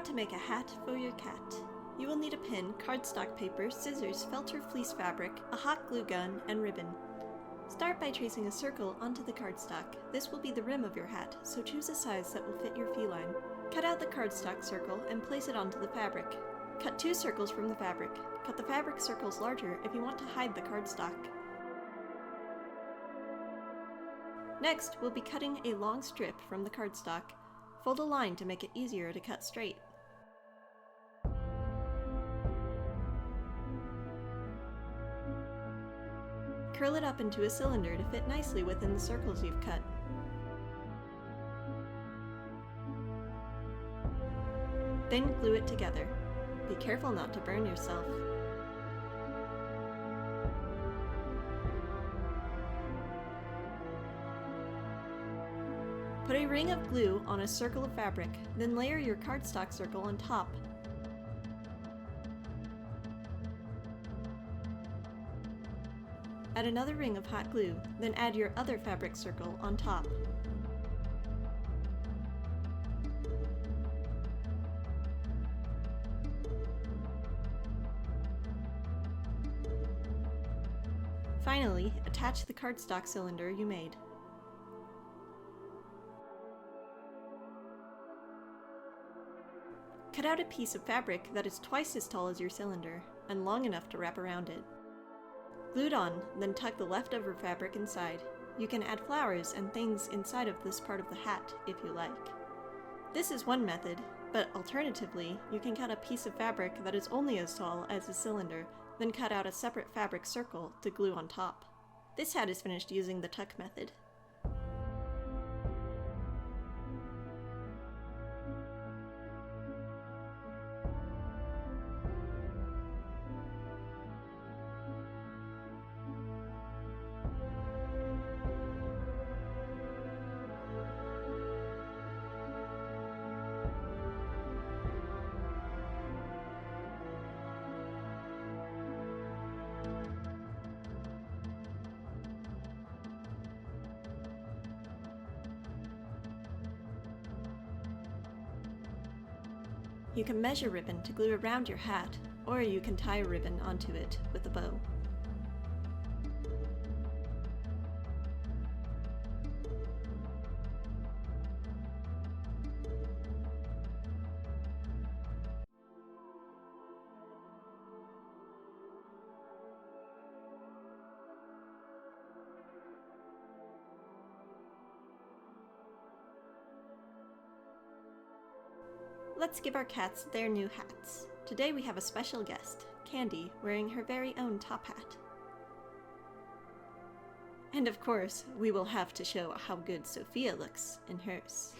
to make a hat for your cat. You will need a pin, cardstock paper, scissors, felt or fleece fabric, a hot glue gun, and ribbon. Start by tracing a circle onto the cardstock. This will be the rim of your hat, so choose a size that will fit your feline. Cut out the cardstock circle and place it onto the fabric. Cut 2 circles from the fabric. Cut the fabric circles larger if you want to hide the cardstock. Next, we'll be cutting a long strip from the cardstock. Fold a line to make it easier to cut straight. Curl it up into a cylinder to fit nicely within the circles you've cut. Then glue it together. Be careful not to burn yourself. Put a ring of glue on a circle of fabric, then layer your cardstock circle on top. Add another ring of hot glue, then add your other fabric circle on top. Finally, attach the cardstock cylinder you made. Cut out a piece of fabric that is twice as tall as your cylinder, and long enough to wrap around it. Glue it on, then tuck the leftover fabric inside. You can add flowers and things inside of this part of the hat if you like. This is one method, but alternatively, you can cut a piece of fabric that is only as tall as the cylinder, then cut out a separate fabric circle to glue on top. This hat is finished using the tuck method. You can measure ribbon to glue around your hat, or you can tie a ribbon onto it with a bow. Let's give our cats their new hats. Today we have a special guest, Candy, wearing her very own top hat. And of course, we will have to show how good Sophia looks in hers.